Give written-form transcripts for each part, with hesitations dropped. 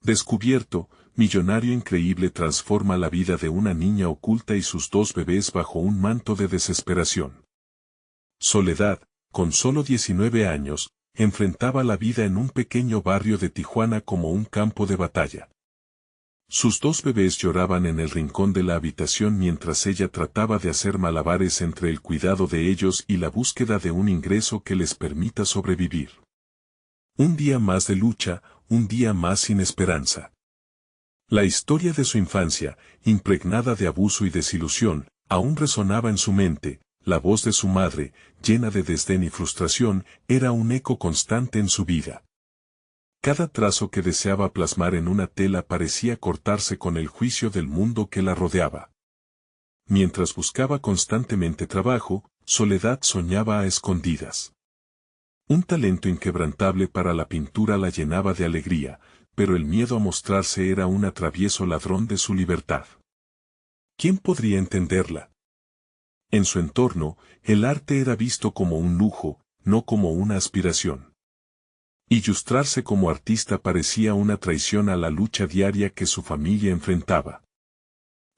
Descubierto, millonario increíble transforma la vida de una niña oculta y sus dos bebés bajo un manto de desesperación. Soledad, con solo 19 años, enfrentaba la vida en un pequeño barrio de Tijuana como un campo de batalla. Sus dos bebés lloraban en el rincón de la habitación mientras ella trataba de hacer malabares entre el cuidado de ellos y la búsqueda de un ingreso que les permita sobrevivir. Un día más de lucha, un día más sin esperanza. La historia de su infancia, impregnada de abuso y desilusión, aún resonaba en su mente. La voz de su madre, llena de desdén y frustración, era un eco constante en su vida. Cada trazo que deseaba plasmar en una tela parecía cortarse con el juicio del mundo que la rodeaba. Mientras buscaba constantemente trabajo, Soledad soñaba a escondidas. Un talento inquebrantable para la pintura la llenaba de alegría, pero el miedo a mostrarse era un travieso ladrón de su libertad. ¿Quién podría entenderla? En su entorno, el arte era visto como un lujo, no como una aspiración. Ilustrarse como artista parecía una traición a la lucha diaria que su familia enfrentaba.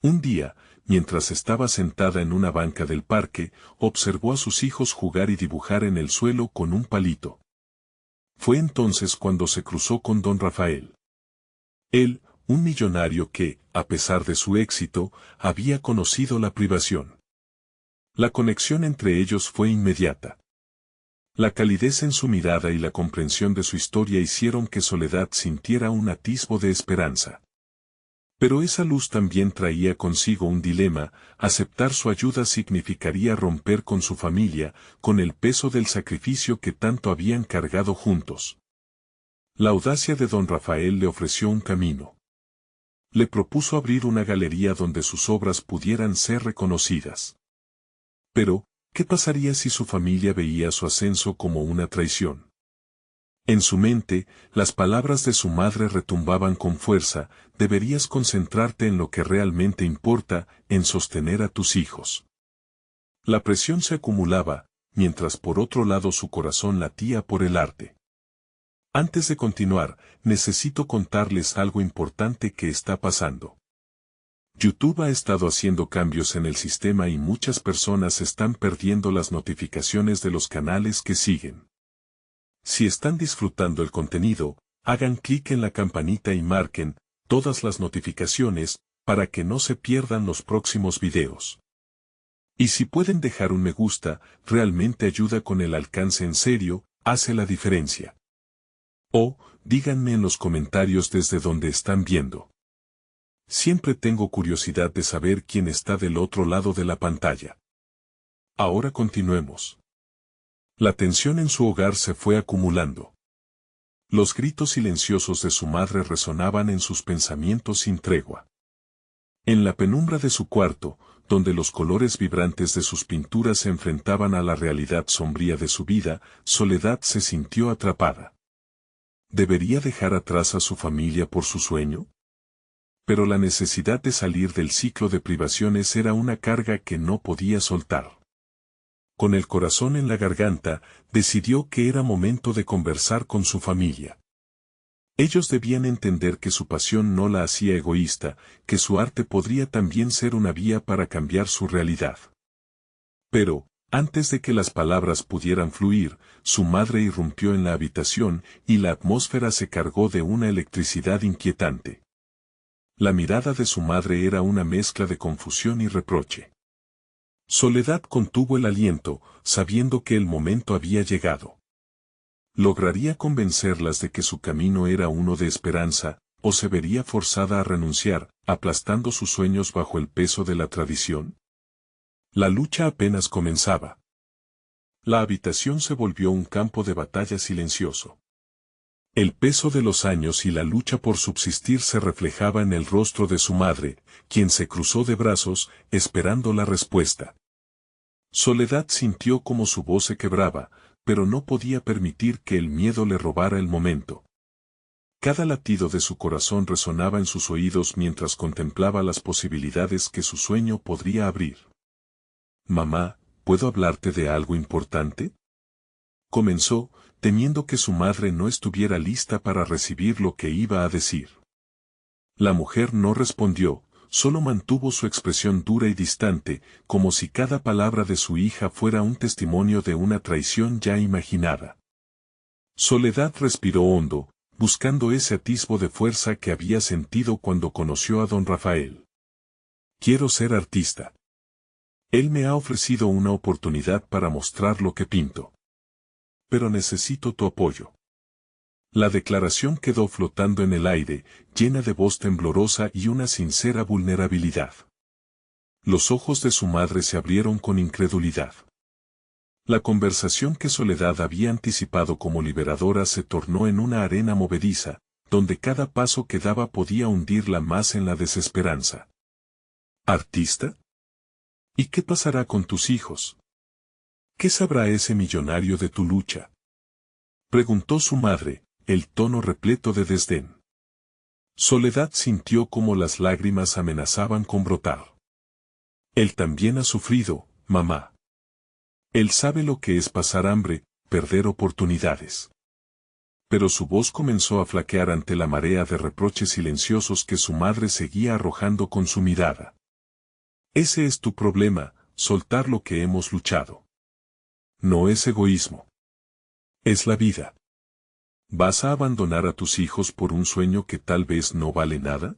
Un día, mientras estaba sentada en una banca del parque, observó a sus hijos jugar y dibujar en el suelo con un palito. Fue entonces cuando se cruzó con don Rafael. Él, un millonario que, a pesar de su éxito, había conocido la privación. La conexión entre ellos fue inmediata. La calidez en su mirada y la comprensión de su historia hicieron que Soledad sintiera un atisbo de esperanza. Pero esa luz también traía consigo un dilema: aceptar su ayuda significaría romper con su familia, con el peso del sacrificio que tanto habían cargado juntos. La audacia de don Rafael le ofreció un camino. Le propuso abrir una galería donde sus obras pudieran ser reconocidas. Pero, ¿qué pasaría si su familia veía su ascenso como una traición? En su mente, las palabras de su madre retumbaban con fuerza: deberías concentrarte en lo que realmente importa, en sostener a tus hijos. La presión se acumulaba, mientras por otro lado su corazón latía por el arte. Antes de continuar, necesito contarles algo importante que está pasando. YouTube ha estado haciendo cambios en el sistema y muchas personas están perdiendo las notificaciones de los canales que siguen. Si están disfrutando el contenido, hagan clic en la campanita y marquen todas las notificaciones para que no se pierdan los próximos videos. Y si pueden dejar un me gusta, realmente ayuda con el alcance, en serio, hace la diferencia. O, díganme en los comentarios desde donde están viendo. Siempre tengo curiosidad de saber quién está del otro lado de la pantalla. Ahora continuemos. La tensión en su hogar se fue acumulando. Los gritos silenciosos de su madre resonaban en sus pensamientos sin tregua. En la penumbra de su cuarto, donde los colores vibrantes de sus pinturas se enfrentaban a la realidad sombría de su vida, Soledad se sintió atrapada. ¿Debería dejar atrás a su familia por su sueño? Pero la necesidad de salir del ciclo de privaciones era una carga que no podía soltar. Con el corazón en la garganta, decidió que era momento de conversar con su familia. Ellos debían entender que su pasión no la hacía egoísta, que su arte podría también ser una vía para cambiar su realidad. Pero, antes de que las palabras pudieran fluir, su madre irrumpió en la habitación y la atmósfera se cargó de una electricidad inquietante. La mirada de su madre era una mezcla de confusión y reproche. Soledad contuvo el aliento, sabiendo que el momento había llegado. ¿Lograría convencerlas de que su camino era uno de esperanza, o se vería forzada a renunciar, aplastando sus sueños bajo el peso de la tradición? La lucha apenas comenzaba. La habitación se volvió un campo de batalla silencioso. El peso de los años y la lucha por subsistir se reflejaba en el rostro de su madre, quien se cruzó de brazos, esperando la respuesta. Soledad sintió como su voz se quebraba, pero no podía permitir que el miedo le robara el momento. Cada latido de su corazón resonaba en sus oídos mientras contemplaba las posibilidades que su sueño podría abrir. «Mamá, ¿puedo hablarte de algo importante?», comenzó, temiendo que su madre no estuviera lista para recibir lo que iba a decir. La mujer no respondió, solo mantuvo su expresión dura y distante, como si cada palabra de su hija fuera un testimonio de una traición ya imaginada. Soledad respiró hondo, buscando ese atisbo de fuerza que había sentido cuando conoció a don Rafael. Quiero ser artista. Él me ha ofrecido una oportunidad para mostrar lo que pinto. Pero necesito tu apoyo. La declaración quedó flotando en el aire, llena de voz temblorosa y una sincera vulnerabilidad. Los ojos de su madre se abrieron con incredulidad. La conversación que Soledad había anticipado como liberadora se tornó en una arena movediza, donde cada paso que daba podía hundirla más en la desesperanza. ¿Artista? ¿Y qué pasará con tus hijos? ¿Qué sabrá ese millonario de tu lucha? Preguntó su madre, el tono repleto de desdén. Soledad sintió como las lágrimas amenazaban con brotar. Él también ha sufrido, mamá. Él sabe lo que es pasar hambre, perder oportunidades. Pero su voz comenzó a flaquear ante la marea de reproches silenciosos que su madre seguía arrojando con su mirada. Ese es tu problema, soltar lo que hemos luchado. No es egoísmo. Es la vida. ¿Vas a abandonar a tus hijos por un sueño que tal vez no vale nada?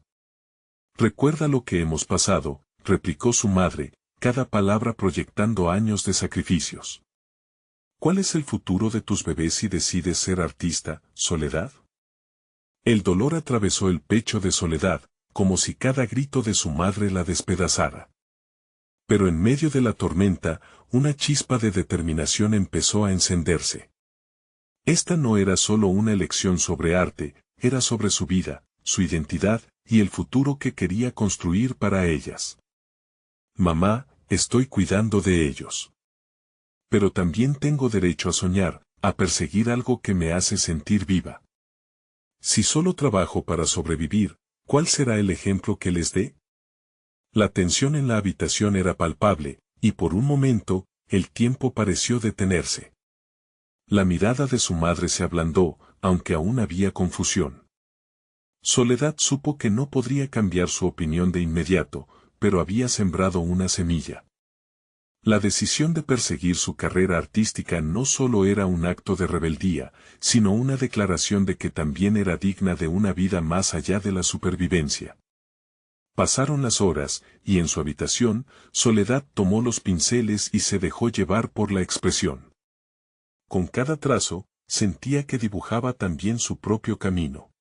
Recuerda lo que hemos pasado, replicó su madre, cada palabra proyectando años de sacrificios. ¿Cuál es el futuro de tus bebés si decides ser artista, Soledad? El dolor atravesó el pecho de Soledad, como si cada grito de su madre la despedazara. Pero en medio de la tormenta, una chispa de determinación empezó a encenderse. Esta no era solo una elección sobre arte, era sobre su vida, su identidad, y el futuro que quería construir para ellas. Mamá, estoy cuidando de ellos. Pero también tengo derecho a soñar, a perseguir algo que me hace sentir viva. Si solo trabajo para sobrevivir, ¿cuál será el ejemplo que les dé? La tensión en la habitación era palpable, y por un momento, el tiempo pareció detenerse. La mirada de su madre se ablandó, aunque aún había confusión. Soledad supo que no podría cambiar su opinión de inmediato, pero había sembrado una semilla. La decisión de perseguir su carrera artística no solo era un acto de rebeldía, sino una declaración de que también era digna de una vida más allá de la supervivencia. Pasaron las horas, y en su habitación, Soledad tomó los pinceles y se dejó llevar por la expresión. Con cada trazo, sentía que dibujaba también su propio camino.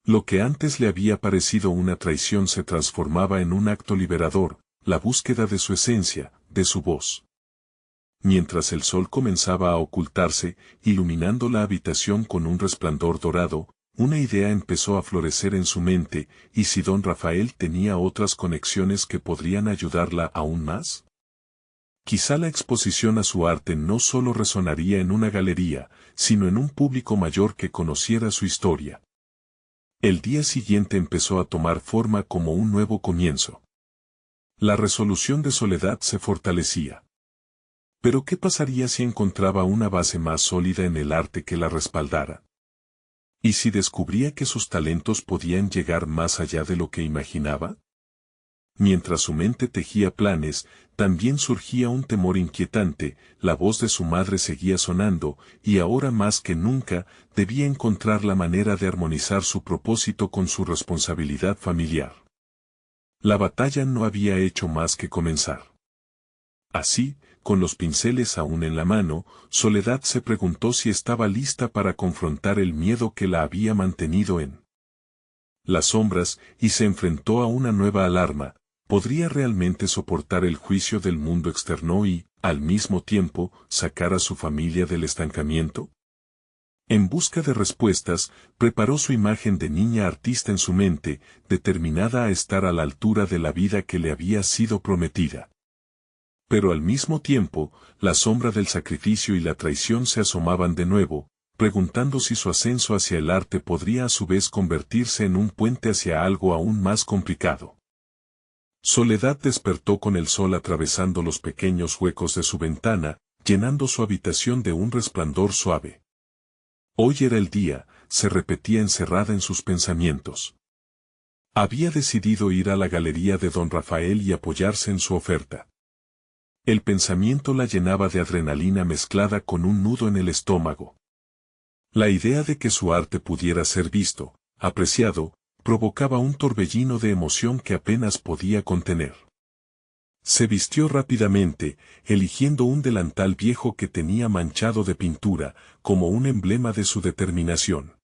Lo que antes le había parecido una traición se transformaba en un acto liberador, la búsqueda de su esencia, de su voz. Mientras el sol comenzaba a ocultarse, iluminando la habitación con un resplandor dorado, una idea empezó a florecer en su mente, ¿y si don Rafael tenía otras conexiones que podrían ayudarla aún más? Quizá la exposición a su arte no solo resonaría en una galería, sino en un público mayor que conociera su historia. El día siguiente empezó a tomar forma como un nuevo comienzo. La resolución de Soledad se fortalecía. Pero ¿qué pasaría si encontraba una base más sólida en el arte que la respaldara? ¿Y si descubría que sus talentos podían llegar más allá de lo que imaginaba? Mientras su mente tejía planes, también surgía un temor inquietante, la voz de su madre seguía sonando, y ahora más que nunca, debía encontrar la manera de armonizar su propósito con su responsabilidad familiar. La batalla no había hecho más que comenzar. Así, con los pinceles aún en la mano, Soledad se preguntó si estaba lista para confrontar el miedo que la había mantenido en las sombras, y se enfrentó a una nueva alarma. ¿Podría realmente soportar el juicio del mundo externo y, al mismo tiempo, sacar a su familia del estancamiento? En busca de respuestas, preparó su imagen de niña artista en su mente, determinada a estar a la altura de la vida que le había sido prometida. Pero al mismo tiempo, la sombra del sacrificio y la traición se asomaban de nuevo, preguntando si su ascenso hacia el arte podría a su vez convertirse en un puente hacia algo aún más complicado. Soledad despertó con el sol atravesando los pequeños huecos de su ventana, llenando su habitación de un resplandor suave. Hoy era el día, se repetía encerrada en sus pensamientos. Había decidido ir a la galería de don Rafael y apoyarse en su oferta. El pensamiento la llenaba de adrenalina mezclada con un nudo en el estómago. La idea de que su arte pudiera ser visto, apreciado, provocaba un torbellino de emoción que apenas podía contener. Se vistió rápidamente, eligiendo un delantal viejo que tenía manchado de pintura, como un emblema de su determinación.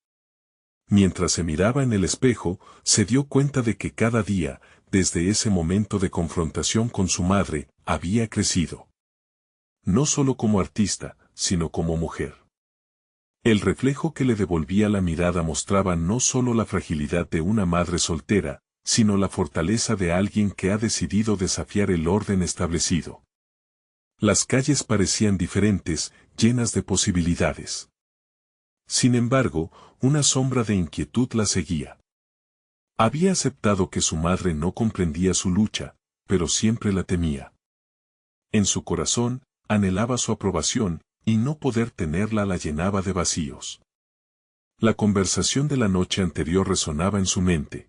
Mientras se miraba en el espejo, se dio cuenta de que cada día, desde ese momento de confrontación con su madre, había crecido. No solo como artista, sino como mujer. El reflejo que le devolvía la mirada mostraba no solo la fragilidad de una madre soltera, sino la fortaleza de alguien que ha decidido desafiar el orden establecido. Las calles parecían diferentes, llenas de posibilidades. Sin embargo, una sombra de inquietud la seguía. Había aceptado que su madre no comprendía su lucha, pero siempre la temía. En su corazón, anhelaba su aprobación, y no poder tenerla la llenaba de vacíos. La conversación de la noche anterior resonaba en su mente.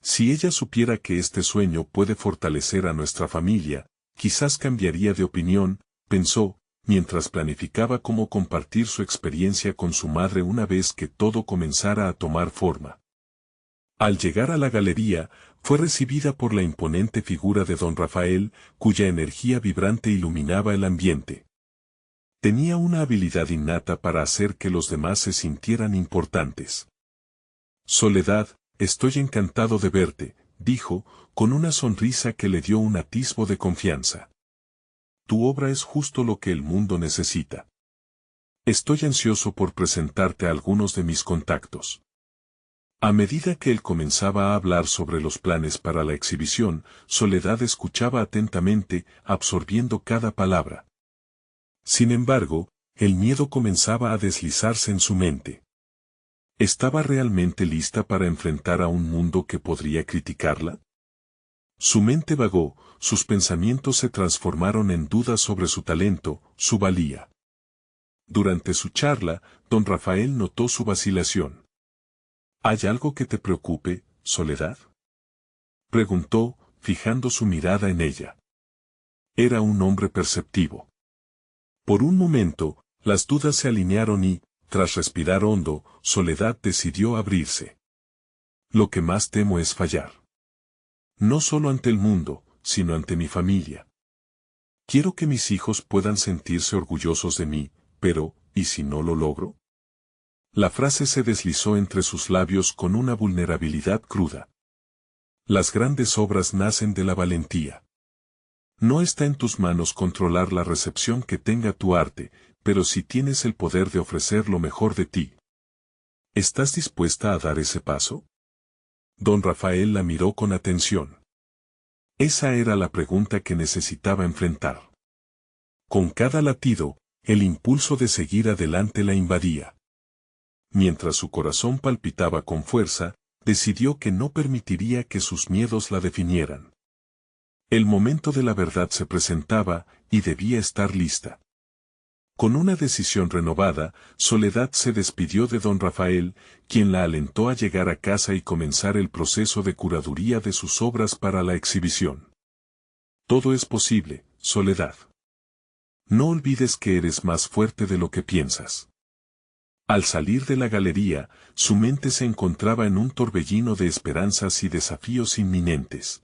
Si ella supiera que este sueño puede fortalecer a nuestra familia, quizás cambiaría de opinión, pensó, mientras planificaba cómo compartir su experiencia con su madre una vez que todo comenzara a tomar forma. Al llegar a la galería, fue recibida por la imponente figura de don Rafael, cuya energía vibrante iluminaba el ambiente. Tenía una habilidad innata para hacer que los demás se sintieran importantes. Soledad, estoy encantado de verte, dijo, con una sonrisa que le dio un atisbo de confianza. Tu obra es justo lo que el mundo necesita. Estoy ansioso por presentarte a algunos de mis contactos. A medida que él comenzaba a hablar sobre los planes para la exhibición, Soledad escuchaba atentamente, absorbiendo cada palabra. Sin embargo, el miedo comenzaba a deslizarse en su mente. ¿Estaba realmente lista para enfrentar a un mundo que podría criticarla? Su mente vagó, sus pensamientos se transformaron en dudas sobre su talento, su valía. Durante su charla, don Rafael notó su vacilación. ¿Hay algo que te preocupe, Soledad?, preguntó, fijando su mirada en ella. Era un hombre perceptivo. Por un momento, las dudas se alinearon y, tras respirar hondo, Soledad decidió abrirse. Lo que más temo es fallar. No solo ante el mundo, sino ante mi familia. Quiero que mis hijos puedan sentirse orgullosos de mí, pero, ¿y si no lo logro? La frase se deslizó entre sus labios con una vulnerabilidad cruda. Las grandes obras nacen de la valentía. No está en tus manos controlar la recepción que tenga tu arte, pero sí tienes el poder de ofrecer lo mejor de ti. ¿Estás dispuesta a dar ese paso? Don Rafael la miró con atención. Esa era la pregunta que necesitaba enfrentar. Con cada latido, el impulso de seguir adelante la invadía. Mientras su corazón palpitaba con fuerza, decidió que no permitiría que sus miedos la definieran. El momento de la verdad se presentaba, y debía estar lista. Con una decisión renovada, Soledad se despidió de don Rafael, quien la alentó a llegar a casa y comenzar el proceso de curaduría de sus obras para la exhibición. Todo es posible, Soledad. No olvides que eres más fuerte de lo que piensas. Al salir de la galería, su mente se encontraba en un torbellino de esperanzas y desafíos inminentes.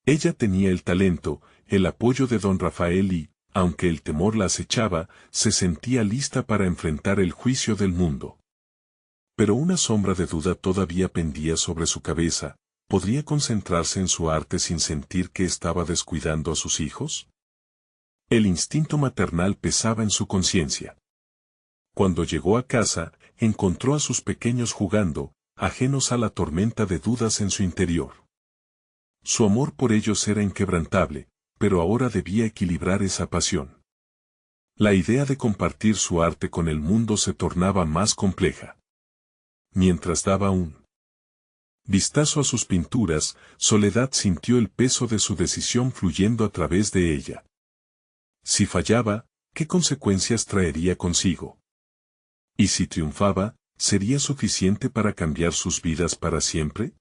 Ella tenía el talento, el apoyo de don Rafael y, aunque el temor la acechaba, se sentía lista para enfrentar el juicio del mundo. Pero una sombra de duda todavía pendía sobre su cabeza. ¿Podría concentrarse en su arte sin sentir que estaba descuidando a sus hijos? El instinto maternal pesaba en su conciencia. Cuando llegó a casa, encontró a sus pequeños jugando, ajenos a la tormenta de dudas en su interior. Su amor por ellos era inquebrantable, pero ahora debía equilibrar esa pasión. La idea de compartir su arte con el mundo se tornaba más compleja. Mientras daba un vistazo a sus pinturas, Soledad sintió el peso de su decisión fluyendo a través de ella. Si fallaba, ¿qué consecuencias traería consigo? Y si triunfaba, ¿sería suficiente para cambiar sus vidas para siempre?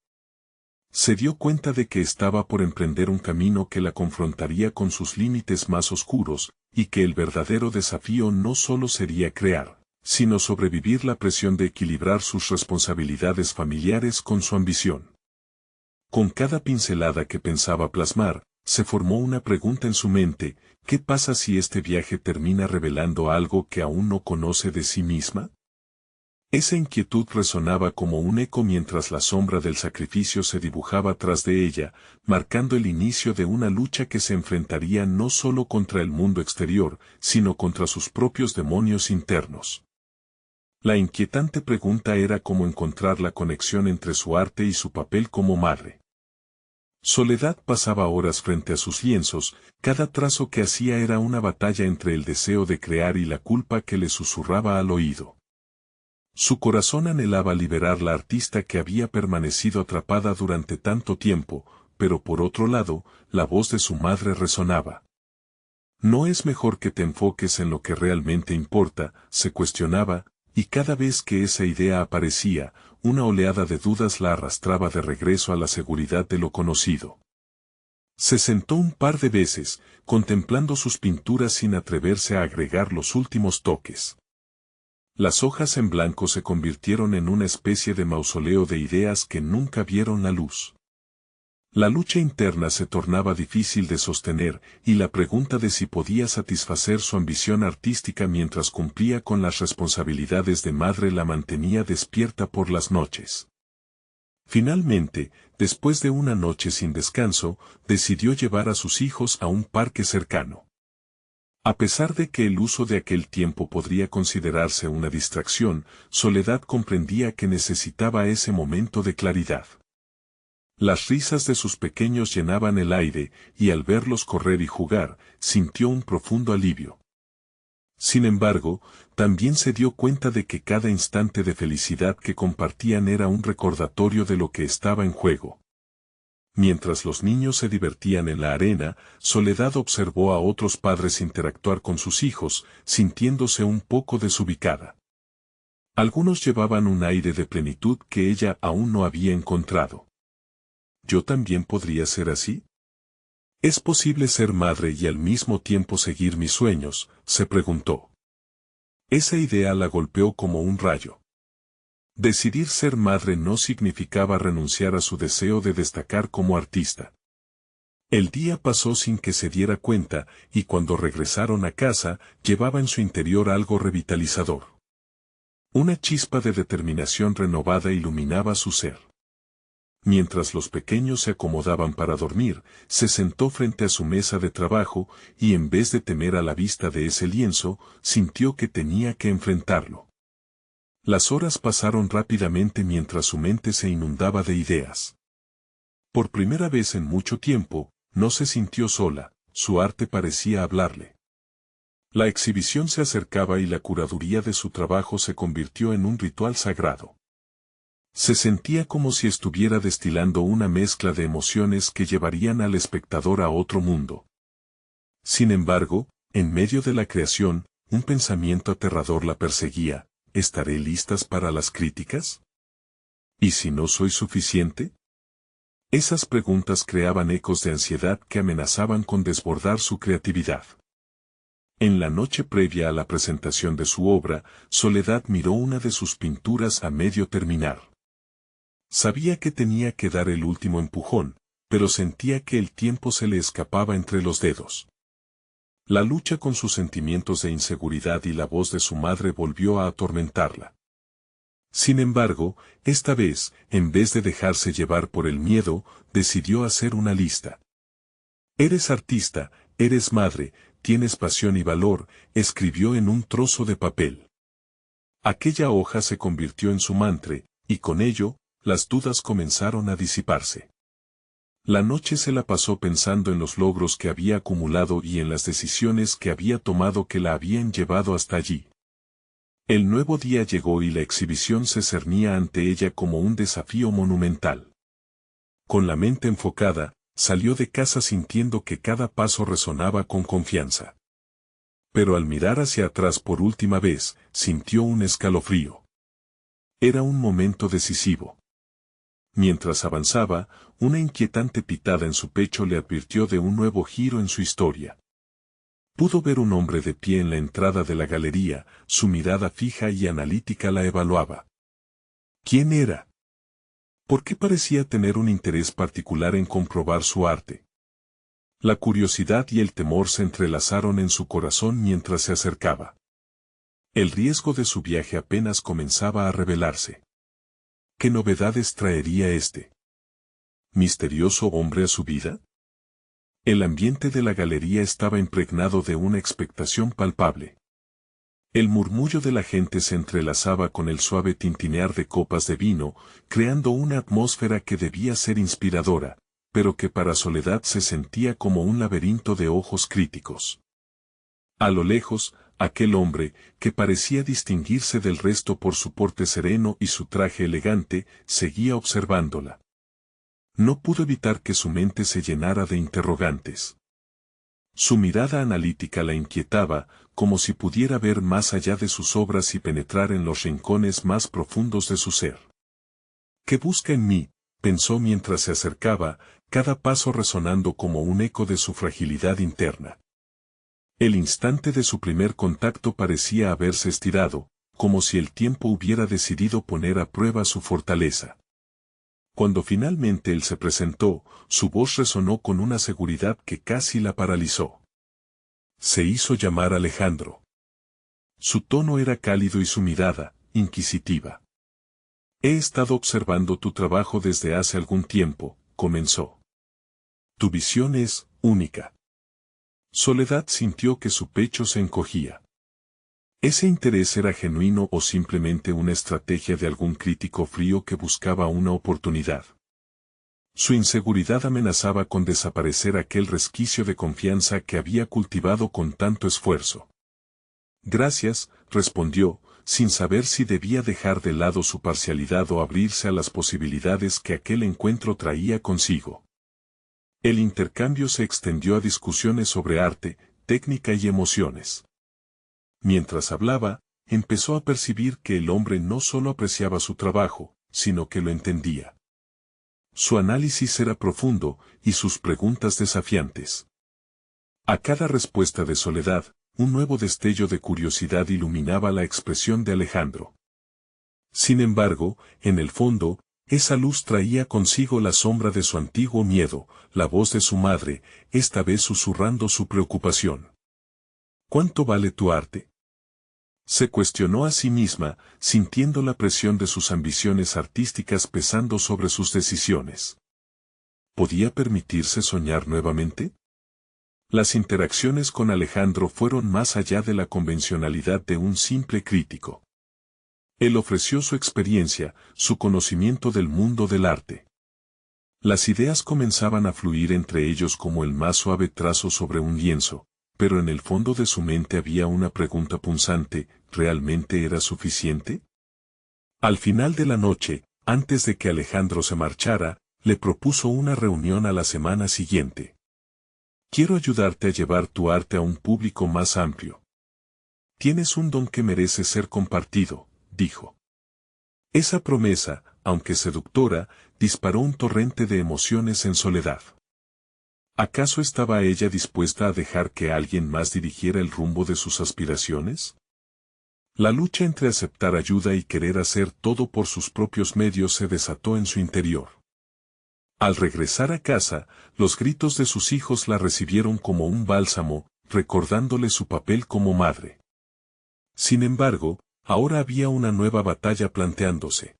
Se dio cuenta de que estaba por emprender un camino que la confrontaría con sus límites más oscuros, y que el verdadero desafío no solo sería crear, sino sobrevivir la presión de equilibrar sus responsabilidades familiares con su ambición. Con cada pincelada que pensaba plasmar, se formó una pregunta en su mente: ¿qué pasa si este viaje termina revelando algo que aún no conoce de sí misma? Esa inquietud resonaba como un eco mientras la sombra del sacrificio se dibujaba tras de ella, marcando el inicio de una lucha que se enfrentaría no solo contra el mundo exterior, sino contra sus propios demonios internos. La inquietante pregunta era cómo encontrar la conexión entre su arte y su papel como madre. Soledad pasaba horas frente a sus lienzos, cada trazo que hacía era una batalla entre el deseo de crear y la culpa que le susurraba al oído. Su corazón anhelaba liberar la artista que había permanecido atrapada durante tanto tiempo, pero por otro lado, la voz de su madre resonaba. ¿No es mejor que te enfoques en lo que realmente importa?, se cuestionaba, y cada vez que esa idea aparecía, una oleada de dudas la arrastraba de regreso a la seguridad de lo conocido. Se sentó un par de veces, contemplando sus pinturas sin atreverse a agregar los últimos toques. Las hojas en blanco se convirtieron en una especie de mausoleo de ideas que nunca vieron la luz. La lucha interna se tornaba difícil de sostener, y la pregunta de si podía satisfacer su ambición artística mientras cumplía con las responsabilidades de madre la mantenía despierta por las noches. Finalmente, después de una noche sin descanso, decidió llevar a sus hijos a un parque cercano. A pesar de que el uso de aquel tiempo podría considerarse una distracción, Soledad comprendía que necesitaba ese momento de claridad. Las risas de sus pequeños llenaban el aire, y al verlos correr y jugar, sintió un profundo alivio. Sin embargo, también se dio cuenta de que cada instante de felicidad que compartían era un recordatorio de lo que estaba en juego. Mientras los niños se divertían en la arena, Soledad observó a otros padres interactuar con sus hijos, sintiéndose un poco desubicada. Algunos llevaban un aire de plenitud que ella aún no había encontrado. ¿Yo también podría ser así? ¿Es posible ser madre y al mismo tiempo seguir mis sueños?, se preguntó. Esa idea la golpeó como un rayo. Decidir ser madre no significaba renunciar a su deseo de destacar como artista. El día pasó sin que se diera cuenta, y cuando regresaron a casa, llevaba en su interior algo revitalizador. Una chispa de determinación renovada iluminaba su ser. Mientras los pequeños se acomodaban para dormir, se sentó frente a su mesa de trabajo, y en vez de temer a la vista de ese lienzo, sintió que tenía que enfrentarlo. Las horas pasaron rápidamente mientras su mente se inundaba de ideas. Por primera vez en mucho tiempo, no se sintió sola, su arte parecía hablarle. La exhibición se acercaba y la curaduría de su trabajo se convirtió en un ritual sagrado. Se sentía como si estuviera destilando una mezcla de emociones que llevarían al espectador a otro mundo. Sin embargo, en medio de la creación, un pensamiento aterrador la perseguía: ¿estaré listas para las críticas? ¿Y si no soy suficiente? Esas preguntas creaban ecos de ansiedad que amenazaban con desbordar su creatividad. En la noche previa a la presentación de su obra, Soledad miró una de sus pinturas a medio terminar. Sabía que tenía que dar el último empujón, pero sentía que el tiempo se le escapaba entre los dedos. La lucha con sus sentimientos de inseguridad y la voz de su madre volvió a atormentarla. Sin embargo, esta vez, en vez de dejarse llevar por el miedo, decidió hacer una lista. «Eres artista, eres madre, tienes pasión y valor», escribió en un trozo de papel. Aquella hoja se convirtió en su mantra, y con ello, las dudas comenzaron a disiparse. La noche se la pasó pensando en los logros que había acumulado y en las decisiones que había tomado que la habían llevado hasta allí. El nuevo día llegó y la exhibición se cernía ante ella como un desafío monumental. Con la mente enfocada, salió de casa sintiendo que cada paso resonaba con confianza. Pero al mirar hacia atrás por última vez, sintió un escalofrío. Era un momento decisivo. Mientras avanzaba, una inquietante pitada en su pecho le advirtió de un nuevo giro en su historia. Pudo ver un hombre de pie en la entrada de la galería, su mirada fija y analítica la evaluaba. ¿Quién era? ¿Por qué parecía tener un interés particular en comprobar su arte? La curiosidad y el temor se entrelazaron en su corazón mientras se acercaba. El riesgo de su viaje apenas comenzaba a revelarse. ¿Qué novedades traería este misterioso hombre a su vida? El ambiente de la galería estaba impregnado de una expectación palpable. El murmullo de la gente se entrelazaba con el suave tintinear de copas de vino, creando una atmósfera que debía ser inspiradora, pero que para Soledad se sentía como un laberinto de ojos críticos. A lo lejos, aquel hombre, que parecía distinguirse del resto por su porte sereno y su traje elegante, seguía observándola. No pudo evitar que su mente se llenara de interrogantes. Su mirada analítica la inquietaba, como si pudiera ver más allá de sus obras y penetrar en los rincones más profundos de su ser. ¿Qué busca en mí?, pensó mientras se acercaba, cada paso resonando como un eco de su fragilidad interna. El instante de su primer contacto parecía haberse estirado, como si el tiempo hubiera decidido poner a prueba su fortaleza. Cuando finalmente él se presentó, su voz resonó con una seguridad que casi la paralizó. Se hizo llamar Alejandro. Su tono era cálido y su mirada, inquisitiva. He estado observando tu trabajo desde hace algún tiempo, comenzó. Tu visión es única. Soledad sintió que su pecho se encogía. ¿Ese interés era genuino o simplemente una estrategia de algún crítico frío que buscaba una oportunidad? Su inseguridad amenazaba con desaparecer aquel resquicio de confianza que había cultivado con tanto esfuerzo. Gracias, respondió, sin saber si debía dejar de lado su parcialidad o abrirse a las posibilidades que aquel encuentro traía consigo. El intercambio se extendió a discusiones sobre arte, técnica y emociones. Mientras hablaba, empezó a percibir que el hombre no solo apreciaba su trabajo, sino que lo entendía. Su análisis era profundo, y sus preguntas desafiantes. A cada respuesta de Soledad, un nuevo destello de curiosidad iluminaba la expresión de Alejandro. Sin embargo, en el fondo, esa luz traía consigo la sombra de su antiguo miedo, la voz de su madre, esta vez susurrando su preocupación. ¿Cuánto vale tu arte?, se cuestionó a sí misma, sintiendo la presión de sus ambiciones artísticas pesando sobre sus decisiones. ¿Podía permitirse soñar nuevamente? Las interacciones con Alejandro fueron más allá de la convencionalidad de un simple crítico. Él ofreció su experiencia, su conocimiento del mundo del arte. Las ideas comenzaban a fluir entre ellos como el más suave trazo sobre un lienzo, pero en el fondo de su mente había una pregunta punzante: ¿realmente era suficiente? Al final de la noche, antes de que Alejandro se marchara, le propuso una reunión a la semana siguiente. Quiero ayudarte a llevar tu arte a un público más amplio. Tienes un don que merece ser compartido, dijo. Esa promesa, aunque seductora, disparó un torrente de emociones en Soledad. ¿Acaso estaba ella dispuesta a dejar que alguien más dirigiera el rumbo de sus aspiraciones? La lucha entre aceptar ayuda y querer hacer todo por sus propios medios se desató en su interior. Al regresar a casa, los gritos de sus hijos la recibieron como un bálsamo, recordándole su papel como madre. Sin embargo, ahora había una nueva batalla planteándose.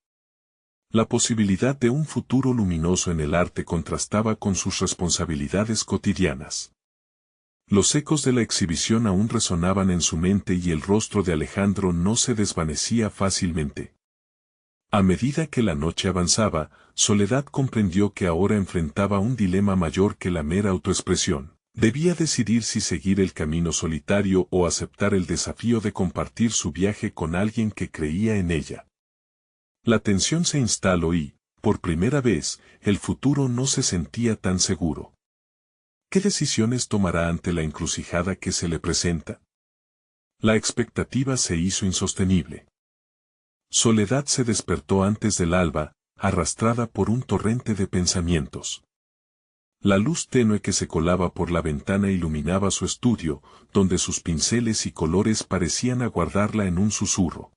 La posibilidad de un futuro luminoso en el arte contrastaba con sus responsabilidades cotidianas. Los ecos de la exhibición aún resonaban en su mente y el rostro de Alejandro no se desvanecía fácilmente. A medida que la noche avanzaba, Soledad comprendió que ahora enfrentaba un dilema mayor que la mera autoexpresión. Debía decidir si seguir el camino solitario o aceptar el desafío de compartir su viaje con alguien que creía en ella. La tensión se instaló y, por primera vez, el futuro no se sentía tan seguro. ¿Qué decisiones tomará ante la encrucijada que se le presenta? La expectativa se hizo insostenible. Soledad se despertó antes del alba, arrastrada por un torrente de pensamientos. La luz tenue que se colaba por la ventana iluminaba su estudio, donde sus pinceles y colores parecían aguardarla en un susurro.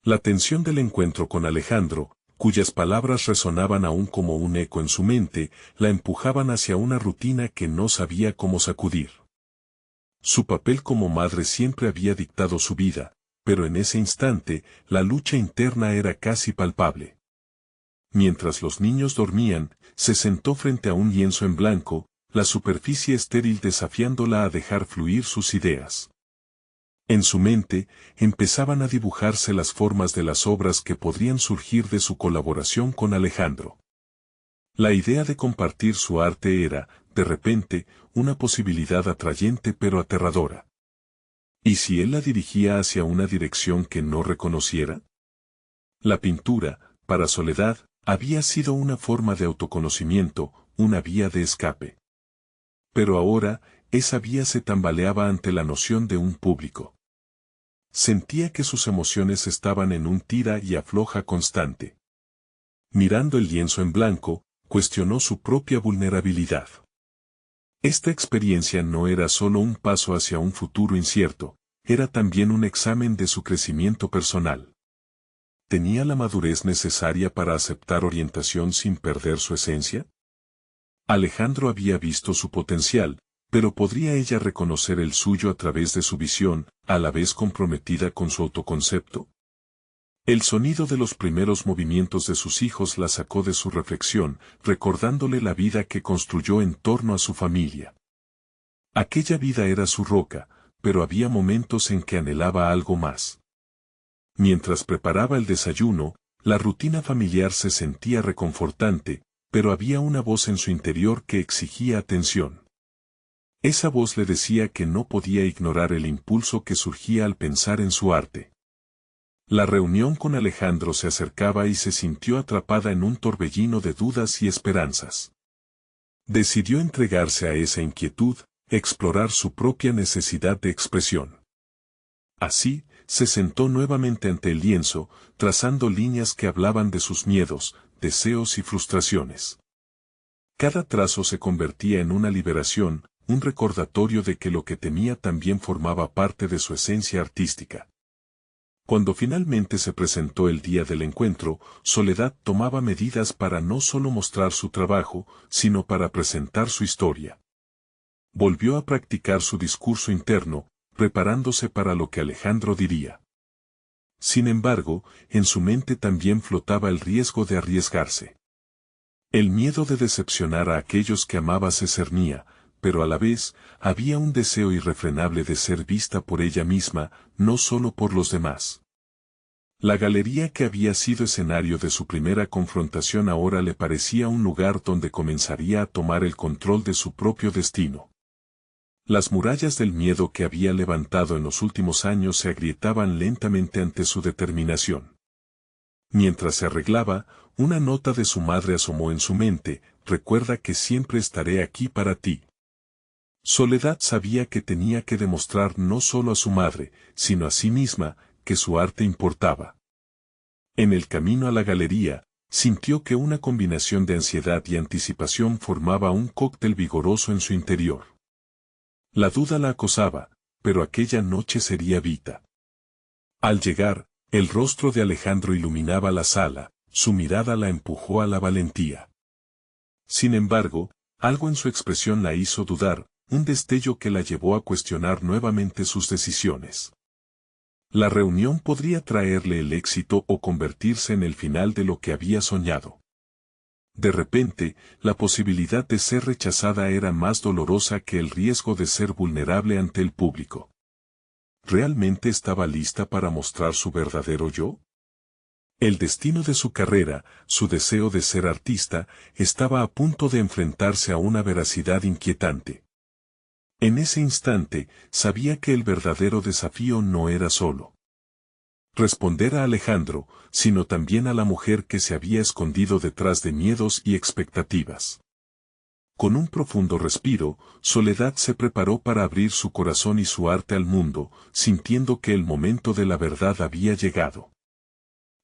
La tensión del encuentro con Alejandro, cuyas palabras resonaban aún como un eco en su mente, la empujaban hacia una rutina que no sabía cómo sacudir. Su papel como madre siempre había dictado su vida, pero en ese instante, la lucha interna era casi palpable. Mientras los niños dormían, se sentó frente a un lienzo en blanco, la superficie estéril desafiándola a dejar fluir sus ideas. En su mente, empezaban a dibujarse las formas de las obras que podrían surgir de su colaboración con Alejandro. La idea de compartir su arte era, de repente, una posibilidad atrayente pero aterradora. ¿Y si él la dirigía hacia una dirección que no reconociera? La pintura, para Soledad, había sido una forma de autoconocimiento, una vía de escape. Pero ahora, esa vía se tambaleaba ante la noción de un público. Sentía que sus emociones estaban en un tira y afloja constante. Mirando el lienzo en blanco, cuestionó su propia vulnerabilidad. Esta experiencia no era solo un paso hacia un futuro incierto, era también un examen de su crecimiento personal. ¿Tenía la madurez necesaria para aceptar orientación sin perder su esencia? Alejandro había visto su potencial, pero ¿podría ella reconocer el suyo a través de su visión, a la vez comprometida con su autoconcepto? El sonido de los primeros movimientos de sus hijos la sacó de su reflexión, recordándole la vida que construyó en torno a su familia. Aquella vida era su roca, pero había momentos en que anhelaba algo más. Mientras preparaba el desayuno, la rutina familiar se sentía reconfortante, pero había una voz en su interior que exigía atención. Esa voz le decía que no podía ignorar el impulso que surgía al pensar en su arte. La reunión con Alejandro se acercaba y se sintió atrapada en un torbellino de dudas y esperanzas. Decidió entregarse a esa inquietud, explorar su propia necesidad de expresión. Así, se sentó nuevamente ante el lienzo, trazando líneas que hablaban de sus miedos, deseos y frustraciones. Cada trazo se convertía en una liberación, un recordatorio de que lo que temía también formaba parte de su esencia artística. Cuando finalmente se presentó el día del encuentro, Soledad tomaba medidas para no solo mostrar su trabajo, sino para presentar su historia. Volvió a practicar su discurso interno, preparándose para lo que Alejandro diría. Sin embargo, en su mente también flotaba el riesgo de arriesgarse. El miedo de decepcionar a aquellos que amaba se cernía, pero a la vez, había un deseo irrefrenable de ser vista por ella misma, no solo por los demás. La galería que había sido escenario de su primera confrontación ahora le parecía un lugar donde comenzaría a tomar el control de su propio destino. Las murallas del miedo que había levantado en los últimos años se agrietaban lentamente ante su determinación. Mientras se arreglaba, una nota de su madre asomó en su mente: recuerda que siempre estaré aquí para ti. Soledad sabía que tenía que demostrar no solo a su madre, sino a sí misma, que su arte importaba. En el camino a la galería, sintió que una combinación de ansiedad y anticipación formaba un cóctel vigoroso en su interior. La duda la acosaba, pero aquella noche sería Vita. Al llegar, el rostro de Alejandro iluminaba la sala, su mirada la empujó a la valentía. Sin embargo, algo en su expresión la hizo dudar, un destello que la llevó a cuestionar nuevamente sus decisiones. La reunión podría traerle el éxito o convertirse en el final de lo que había soñado. De repente, la posibilidad de ser rechazada era más dolorosa que el riesgo de ser vulnerable ante el público. ¿Realmente estaba lista para mostrar su verdadero yo? El destino de su carrera, su deseo de ser artista, estaba a punto de enfrentarse a una veracidad inquietante. En ese instante, sabía que el verdadero desafío no era solo responder a Alejandro, sino también a la mujer que se había escondido detrás de miedos y expectativas. Con un profundo respiro, Soledad se preparó para abrir su corazón y su arte al mundo, sintiendo que el momento de la verdad había llegado.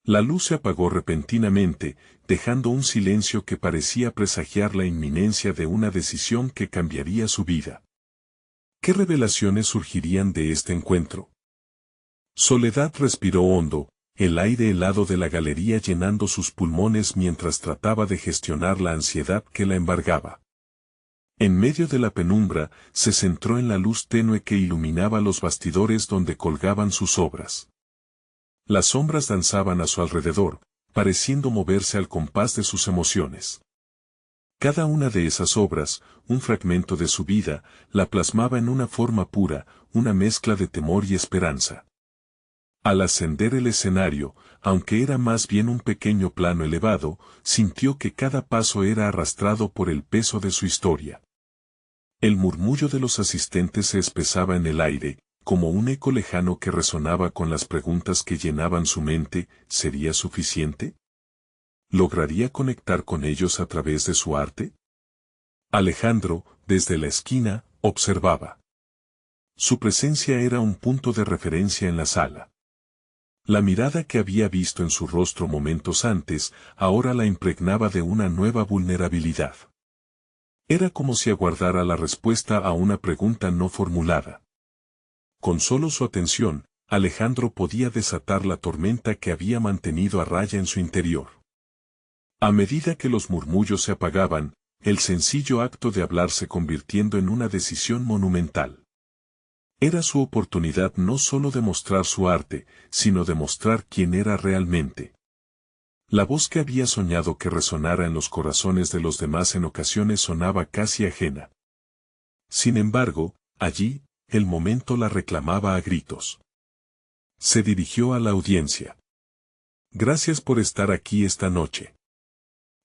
La luz se apagó repentinamente, dejando un silencio que parecía presagiar la inminencia de una decisión que cambiaría su vida. ¿Qué revelaciones surgirían de este encuentro? Soledad respiró hondo, el aire helado de la galería llenando sus pulmones mientras trataba de gestionar la ansiedad que la embargaba. En medio de la penumbra, se centró en la luz tenue que iluminaba los bastidores donde colgaban sus obras. Las sombras danzaban a su alrededor, pareciendo moverse al compás de sus emociones. Cada una de esas obras, un fragmento de su vida, la plasmaba en una forma pura, una mezcla de temor y esperanza. Al ascender el escenario, aunque era más bien un pequeño plano elevado, sintió que cada paso era arrastrado por el peso de su historia. El murmullo de los asistentes se espesaba en el aire, como un eco lejano que resonaba con las preguntas que llenaban su mente. ¿Sería suficiente? ¿Lograría conectar con ellos a través de su arte? Alejandro, desde la esquina, observaba. Su presencia era un punto de referencia en la sala. La mirada que había visto en su rostro momentos antes, ahora la impregnaba de una nueva vulnerabilidad. Era como si aguardara la respuesta a una pregunta no formulada. Con solo su atención, Alejandro podía desatar la tormenta que había mantenido a raya en su interior. A medida que los murmullos se apagaban, el sencillo acto de hablar se convirtiendo en una decisión monumental. Era su oportunidad no solo de mostrar su arte, sino de mostrar quién era realmente. La voz que había soñado que resonara en los corazones de los demás en ocasiones sonaba casi ajena. Sin embargo, allí, el momento la reclamaba a gritos. Se dirigió a la audiencia. Gracias por estar aquí esta noche.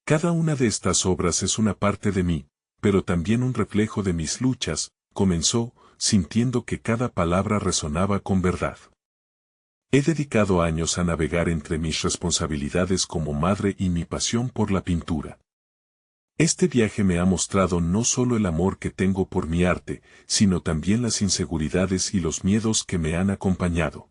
Cada una de estas obras es una parte de mí, pero también un reflejo de mis luchas, comenzó, sintiendo que cada palabra resonaba con verdad. He dedicado años a navegar entre mis responsabilidades como madre y mi pasión por la pintura. Este viaje me ha mostrado no solo el amor que tengo por mi arte, sino también las inseguridades y los miedos que me han acompañado.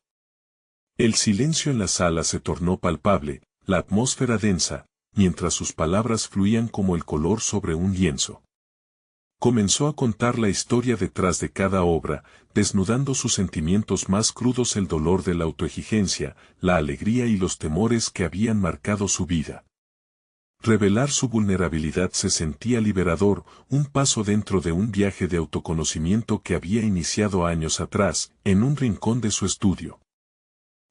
El silencio en la sala se tornó palpable, la atmósfera densa, mientras sus palabras fluían como el color sobre un lienzo. Comenzó a contar la historia detrás de cada obra, desnudando sus sentimientos más crudos: el dolor de la autoexigencia, la alegría y los temores que habían marcado su vida. Revelar su vulnerabilidad se sentía liberador, un paso dentro de un viaje de autoconocimiento que había iniciado años atrás, en un rincón de su estudio.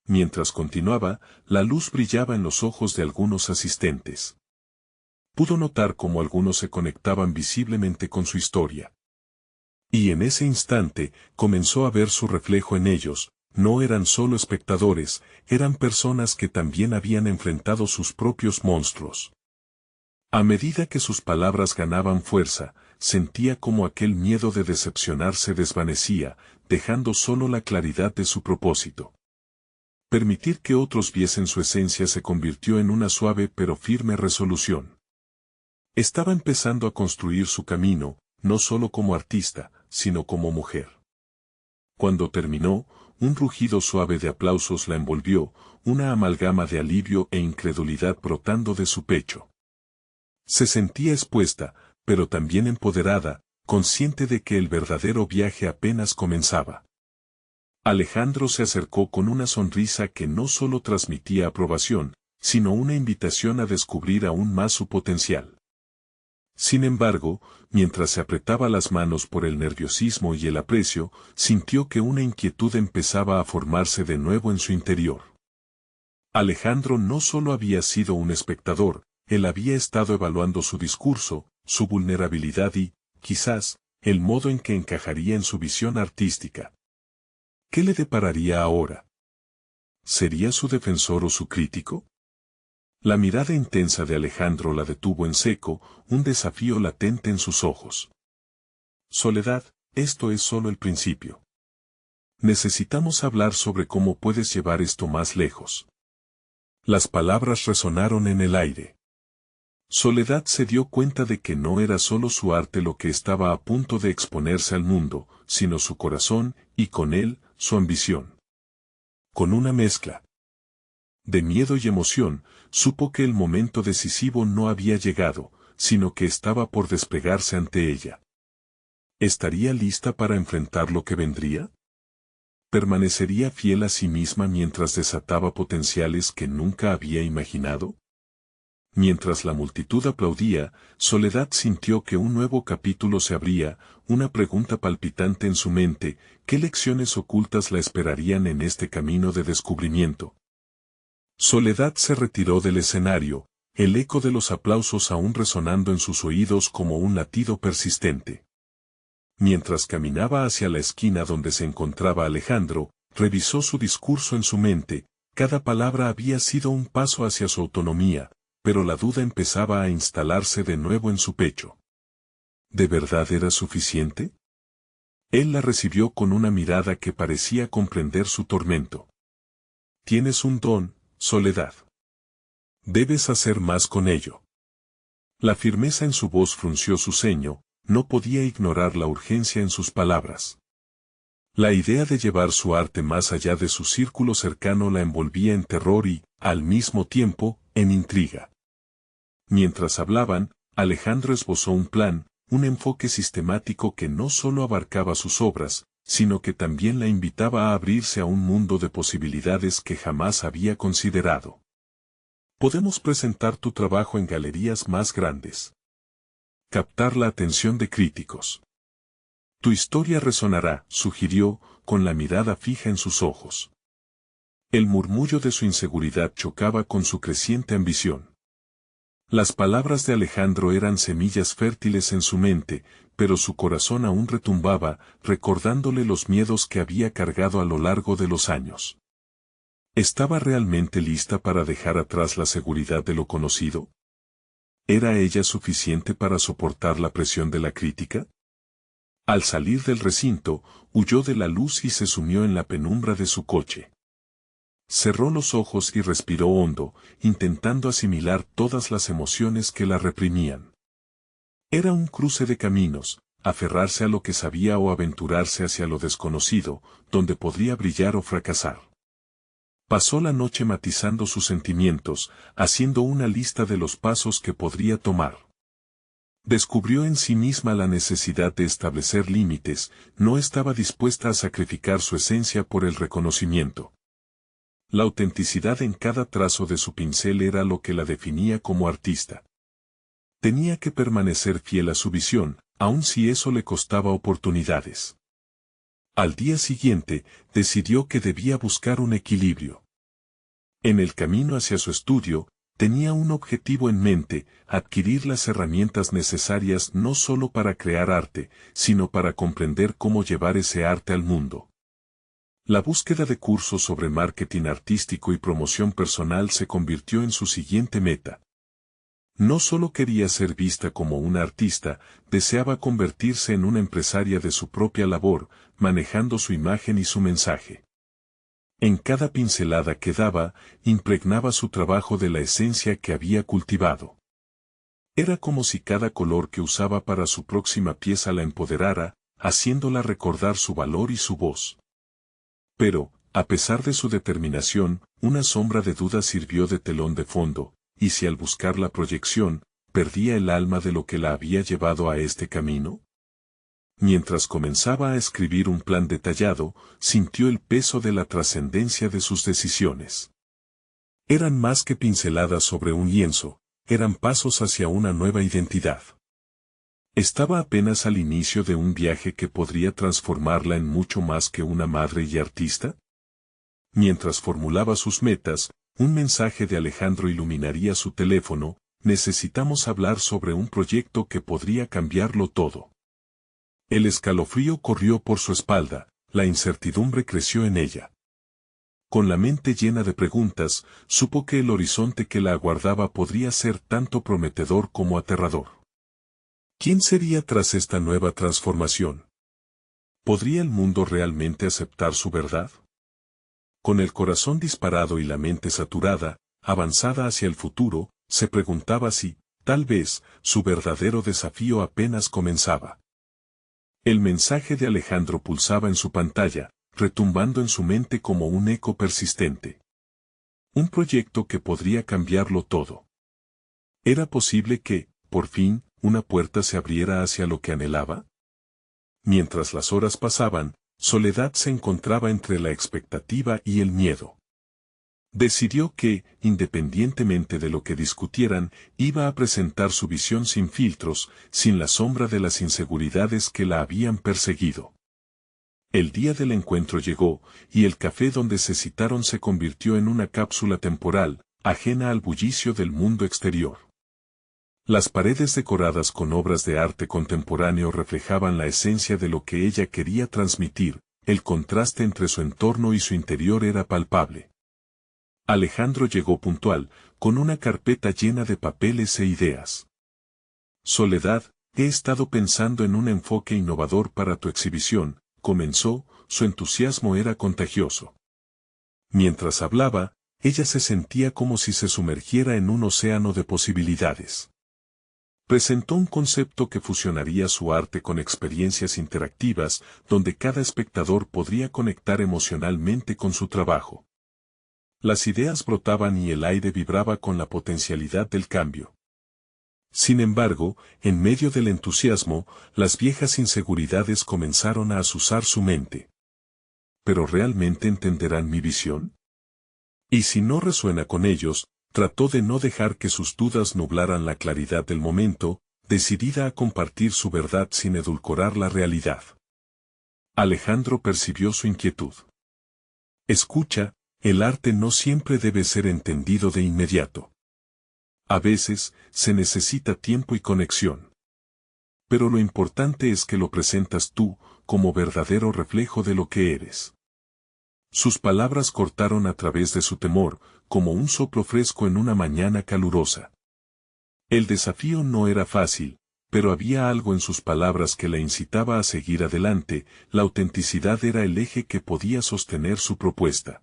Mientras continuaba, la luz brillaba en los ojos de algunos asistentes. Pudo notar cómo algunos se conectaban visiblemente con su historia. Y en ese instante, comenzó a ver su reflejo en ellos. No eran solo espectadores, eran personas que también habían enfrentado sus propios monstruos. A medida que sus palabras ganaban fuerza, sentía como aquel miedo de decepcionar se desvanecía, dejando solo la claridad de su propósito. Permitir que otros viesen su esencia se convirtió en una suave pero firme resolución. Estaba empezando a construir su camino, no solo como artista, sino como mujer. Cuando terminó, un rugido suave de aplausos la envolvió, una amalgama de alivio e incredulidad brotando de su pecho. Se sentía expuesta, pero también empoderada, consciente de que el verdadero viaje apenas comenzaba. Alejandro se acercó con una sonrisa que no solo transmitía aprobación, sino una invitación a descubrir aún más su potencial. Sin embargo, mientras se apretaba las manos por el nerviosismo y el aprecio, sintió que una inquietud empezaba a formarse de nuevo en su interior. Alejandro no solo había sido un espectador, él había estado evaluando su discurso, su vulnerabilidad y, quizás, el modo en que encajaría en su visión artística. ¿Qué le depararía ahora? ¿Sería su defensor o su crítico? La mirada intensa de Alejandro la detuvo en seco, un desafío latente en sus ojos. Soledad, esto es solo el principio. Necesitamos hablar sobre cómo puedes llevar esto más lejos. Las palabras resonaron en el aire. Soledad se dio cuenta de que no era solo su arte lo que estaba a punto de exponerse al mundo, sino su corazón, y con él, su ambición. Con una mezcla De miedo y emoción, supo que el momento decisivo no había llegado, sino que estaba por despegarse ante ella. ¿Estaría lista para enfrentar lo que vendría? ¿Permanecería fiel a sí misma mientras desataba potenciales que nunca había imaginado? Mientras la multitud aplaudía, Soledad sintió que un nuevo capítulo se abría, una pregunta palpitante en su mente: ¿qué lecciones ocultas la esperarían en este camino de descubrimiento? Soledad se retiró del escenario, el eco de los aplausos aún resonando en sus oídos como un latido persistente. Mientras caminaba hacia la esquina donde se encontraba Alejandro, revisó su discurso en su mente. Cada palabra había sido un paso hacia su autonomía, pero la duda empezaba a instalarse de nuevo en su pecho. ¿De verdad era suficiente? Él la recibió con una mirada que parecía comprender su tormento. Tienes un don, Soledad. Debes hacer más con ello. La firmeza en su voz frunció su ceño, no podía ignorar la urgencia en sus palabras. La idea de llevar su arte más allá de su círculo cercano la envolvía en terror y, al mismo tiempo, en intriga. Mientras hablaban, Alejandro esbozó un plan, un enfoque sistemático que no solo abarcaba sus obras, sino que también la invitaba a abrirse a un mundo de posibilidades que jamás había considerado. Podemos presentar tu trabajo en galerías más grandes. Captar la atención de críticos. Tu historia resonará, sugirió, con la mirada fija en sus ojos. El murmullo de su inseguridad chocaba con su creciente ambición. Las palabras de Alejandro eran semillas fértiles en su mente, pero su corazón aún retumbaba, recordándole los miedos que había cargado a lo largo de los años. ¿Estaba realmente lista para dejar atrás la seguridad de lo conocido? ¿Era ella suficiente para soportar la presión de la crítica? Al salir del recinto, huyó de la luz y se sumió en la penumbra de su coche. Cerró los ojos y respiró hondo, intentando asimilar todas las emociones que la reprimían. Era un cruce de caminos, aferrarse a lo que sabía o aventurarse hacia lo desconocido, donde podría brillar o fracasar. Pasó la noche matizando sus sentimientos, haciendo una lista de los pasos que podría tomar. Descubrió en sí misma la necesidad de establecer límites, no estaba dispuesta a sacrificar su esencia por el reconocimiento. La autenticidad en cada trazo de su pincel era lo que la definía como artista. Tenía que permanecer fiel a su visión, aun si eso le costaba oportunidades. Al día siguiente, decidió que debía buscar un equilibrio. En el camino hacia su estudio, tenía un objetivo en mente: adquirir las herramientas necesarias no solo para crear arte, sino para comprender cómo llevar ese arte al mundo. La búsqueda de cursos sobre marketing artístico y promoción personal se convirtió en su siguiente meta. No solo quería ser vista como una artista, deseaba convertirse en una empresaria de su propia labor, manejando su imagen y su mensaje. En cada pincelada que daba, impregnaba su trabajo de la esencia que había cultivado. Era como si cada color que usaba para su próxima pieza la empoderara, haciéndola recordar su valor y su voz. Pero, a pesar de su determinación, una sombra de duda sirvió de telón de fondo, y si al buscar la proyección, perdía el alma de lo que la había llevado a este camino. Mientras comenzaba a escribir un plan detallado, sintió el peso de la trascendencia de sus decisiones. Eran más que pinceladas sobre un lienzo, eran pasos hacia una nueva identidad. Estaba apenas al inicio de un viaje que podría transformarla en mucho más que una madre y artista. Mientras formulaba sus metas, un mensaje de Alejandro iluminaría su teléfono: necesitamos hablar sobre un proyecto que podría cambiarlo todo. El escalofrío corrió por su espalda, la incertidumbre creció en ella. Con la mente llena de preguntas, supo que el horizonte que la aguardaba podría ser tanto prometedor como aterrador. ¿Quién sería tras esta nueva transformación? ¿Podría el mundo realmente aceptar su verdad? Con el corazón disparado y la mente saturada, avanzada hacia el futuro, se preguntaba si, tal vez, su verdadero desafío apenas comenzaba. El mensaje de Alejandro pulsaba en su pantalla, retumbando en su mente como un eco persistente. Un proyecto que podría cambiarlo todo. ¿Era posible que, por fin, una puerta se abriera hacia lo que anhelaba? Mientras las horas pasaban, Soledad se encontraba entre la expectativa y el miedo. Decidió que, independientemente de lo que discutieran, iba a presentar su visión sin filtros, sin la sombra de las inseguridades que la habían perseguido. El día del encuentro llegó, y el café donde se citaron se convirtió en una cápsula temporal, ajena al bullicio del mundo exterior. Las paredes decoradas con obras de arte contemporáneo reflejaban la esencia de lo que ella quería transmitir, el contraste entre su entorno y su interior era palpable. Alejandro llegó puntual, con una carpeta llena de papeles e ideas. Soledad, he estado pensando en un enfoque innovador para tu exhibición, comenzó, su entusiasmo era contagioso. Mientras hablaba, ella se sentía como si se sumergiera en un océano de posibilidades. Presentó un concepto que fusionaría su arte con experiencias interactivas, donde cada espectador podría conectar emocionalmente con su trabajo. Las ideas brotaban y el aire vibraba con la potencialidad del cambio. Sin embargo, en medio del entusiasmo, las viejas inseguridades comenzaron a azuzar su mente. ¿Pero realmente entenderán mi visión? Y si no resuena con ellos, trató de no dejar que sus dudas nublaran la claridad del momento, decidida a compartir su verdad sin edulcorar la realidad. Alejandro percibió su inquietud. Escucha, el arte no siempre debe ser entendido de inmediato. A veces, se necesita tiempo y conexión. Pero lo importante es que lo presentas tú, como verdadero reflejo de lo que eres. Sus palabras cortaron a través de su temor, como un soplo fresco en una mañana calurosa. El desafío no era fácil, pero había algo en sus palabras que la incitaba a seguir adelante, la autenticidad era el eje que podía sostener su propuesta.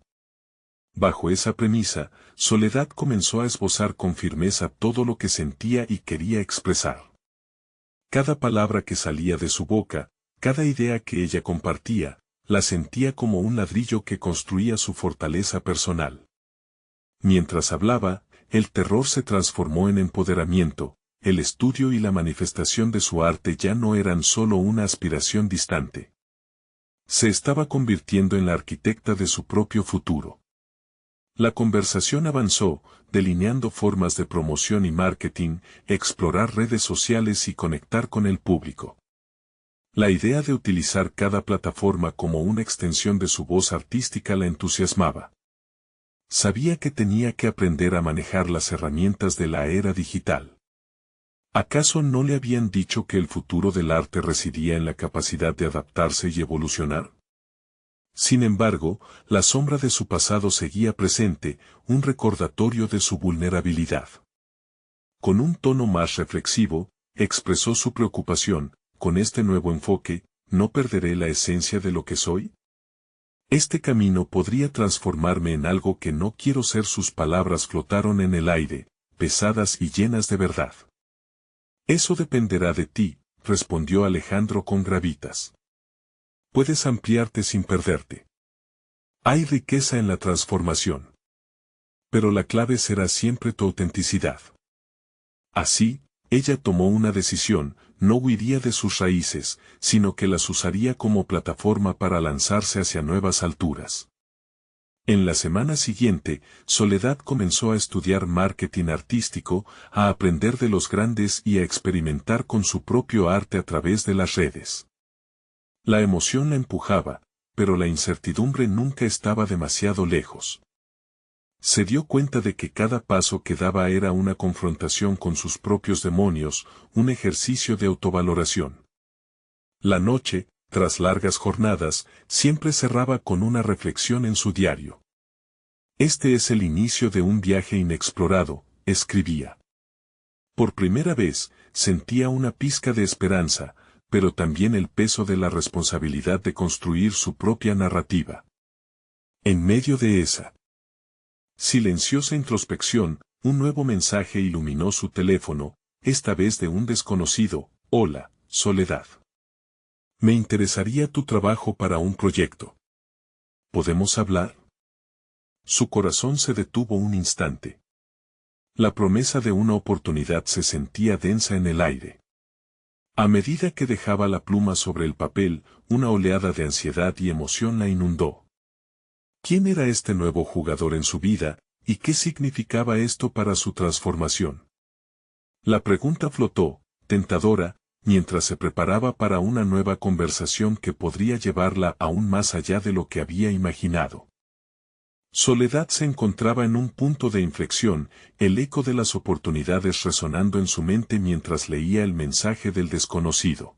Bajo esa premisa, Soledad comenzó a esbozar con firmeza todo lo que sentía y quería expresar. Cada palabra que salía de su boca, cada idea que ella compartía, la sentía como un ladrillo que construía su fortaleza personal. Mientras hablaba, el terror se transformó en empoderamiento, el estudio y la manifestación de su arte ya no eran solo una aspiración distante. Se estaba convirtiendo en la arquitecta de su propio futuro. La conversación avanzó, delineando formas de promoción y marketing, explorar redes sociales y conectar con el público. La idea de utilizar cada plataforma como una extensión de su voz artística la entusiasmaba. Sabía que tenía que aprender a manejar las herramientas de la era digital. ¿Acaso no le habían dicho que el futuro del arte residía en la capacidad de adaptarse y evolucionar? Sin embargo, la sombra de su pasado seguía presente, un recordatorio de su vulnerabilidad. Con un tono más reflexivo, expresó su preocupación, con este nuevo enfoque, ¿no perderé la esencia de lo que soy? Este camino podría transformarme en algo que no quiero ser. Sus palabras flotaron en el aire, pesadas y llenas de verdad. Eso dependerá de ti, respondió Alejandro con gravitas. Puedes ampliarte sin perderte. Hay riqueza en la transformación. Pero la clave será siempre tu autenticidad. Así, ella tomó una decisión, no huiría de sus raíces, sino que las usaría como plataforma para lanzarse hacia nuevas alturas. En la semana siguiente, Soledad comenzó a estudiar marketing artístico, a aprender de los grandes y a experimentar con su propio arte a través de las redes. La emoción la empujaba, pero la incertidumbre nunca estaba demasiado lejos. Se dio cuenta de que cada paso que daba era una confrontación con sus propios demonios, un ejercicio de autovaloración. La noche, tras largas jornadas, siempre cerraba con una reflexión en su diario. Este es el inicio de un viaje inexplorado, escribía. Por primera vez, sentía una pizca de esperanza, pero también el peso de la responsabilidad de construir su propia narrativa. En medio de esa silenciosa introspección, un nuevo mensaje iluminó su teléfono, esta vez de un desconocido: «Hola, Soledad. Me interesaría tu trabajo para un proyecto. ¿Podemos hablar?». Su corazón se detuvo un instante. La promesa de una oportunidad se sentía densa en el aire. A medida que dejaba la pluma sobre el papel, una oleada de ansiedad y emoción la inundó. ¿Quién era este nuevo jugador en su vida, y qué significaba esto para su transformación? La pregunta flotó, tentadora, mientras se preparaba para una nueva conversación que podría llevarla aún más allá de lo que había imaginado. Soledad se encontraba en un punto de inflexión, el eco de las oportunidades resonando en su mente mientras leía el mensaje del desconocido.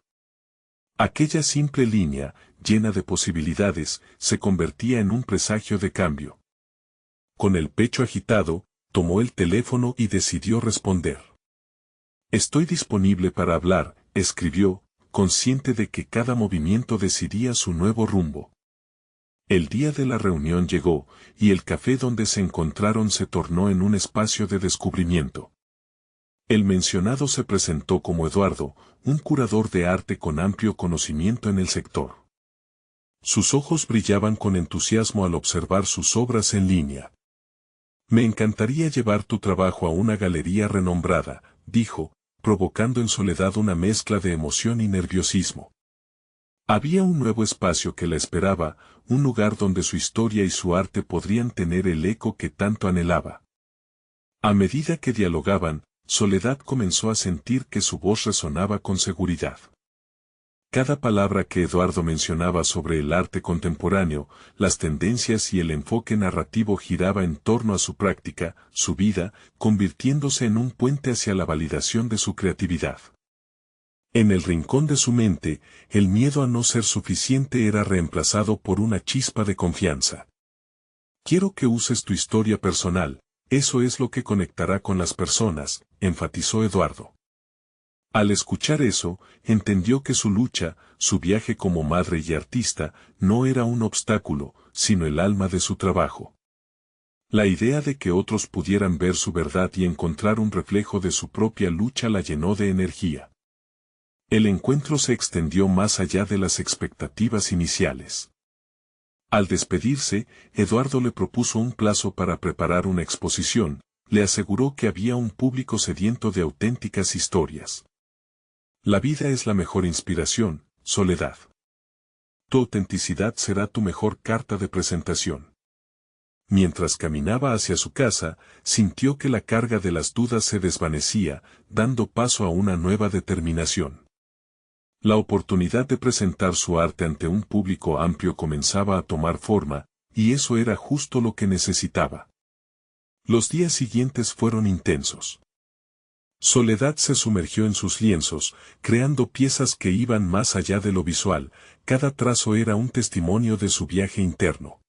Aquella simple línea, llena de posibilidades, se convertía en un presagio de cambio. Con el pecho agitado, tomó el teléfono y decidió responder. «Estoy disponible para hablar», escribió, consciente de que cada movimiento decidía su nuevo rumbo. El día de la reunión llegó, y el café donde se encontraron se tornó en un espacio de descubrimiento. El mencionado se presentó como Eduardo, un curador de arte con amplio conocimiento en el sector. Sus ojos brillaban con entusiasmo al observar sus obras en línea. «Me encantaría llevar tu trabajo a una galería renombrada», dijo, provocando en Soledad una mezcla de emoción y nerviosismo. Había un nuevo espacio que la esperaba, un lugar donde su historia y su arte podrían tener el eco que tanto anhelaba. A medida que dialogaban, Soledad comenzó a sentir que su voz resonaba con seguridad. Cada palabra que Eduardo mencionaba sobre el arte contemporáneo, las tendencias y el enfoque narrativo giraba en torno a su práctica, su vida, convirtiéndose en un puente hacia la validación de su creatividad. En el rincón de su mente, el miedo a no ser suficiente era reemplazado por una chispa de confianza. «Quiero que uses tu historia personal, eso es lo que conectará con las personas», enfatizó Eduardo. Al escuchar eso, entendió que su lucha, su viaje como madre y artista, no era un obstáculo, sino el alma de su trabajo. La idea de que otros pudieran ver su verdad y encontrar un reflejo de su propia lucha la llenó de energía. El encuentro se extendió más allá de las expectativas iniciales. Al despedirse, Eduardo le propuso un plazo para preparar una exposición, le aseguró que había un público sediento de auténticas historias. «La vida es la mejor inspiración, Soledad. Tu autenticidad será tu mejor carta de presentación». Mientras caminaba hacia su casa, sintió que la carga de las dudas se desvanecía, dando paso a una nueva determinación. La oportunidad de presentar su arte ante un público amplio comenzaba a tomar forma, y eso era justo lo que necesitaba. Los días siguientes fueron intensos. Soledad se sumergió en sus lienzos, creando piezas que iban más allá de lo visual, cada trazo era un testimonio de su viaje interno.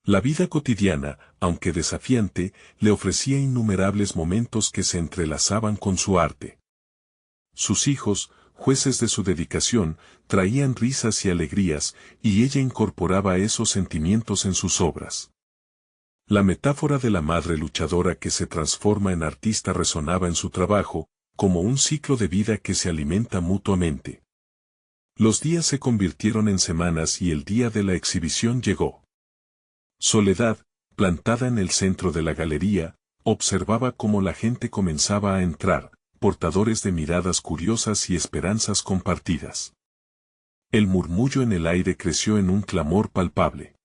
La vida cotidiana, aunque desafiante, le ofrecía innumerables momentos que se entrelazaban con su arte. Sus hijos, jueces de su dedicación, traían risas y alegrías, y ella incorporaba esos sentimientos en sus obras. La metáfora de la madre luchadora que se transforma en artista resonaba en su trabajo, como un ciclo de vida que se alimenta mutuamente. Los días se convirtieron en semanas y el día de la exhibición llegó. Soledad, plantada en el centro de la galería, observaba cómo la gente comenzaba a entrar, portadores de miradas curiosas y esperanzas compartidas. El murmullo en el aire creció en un clamor palpable.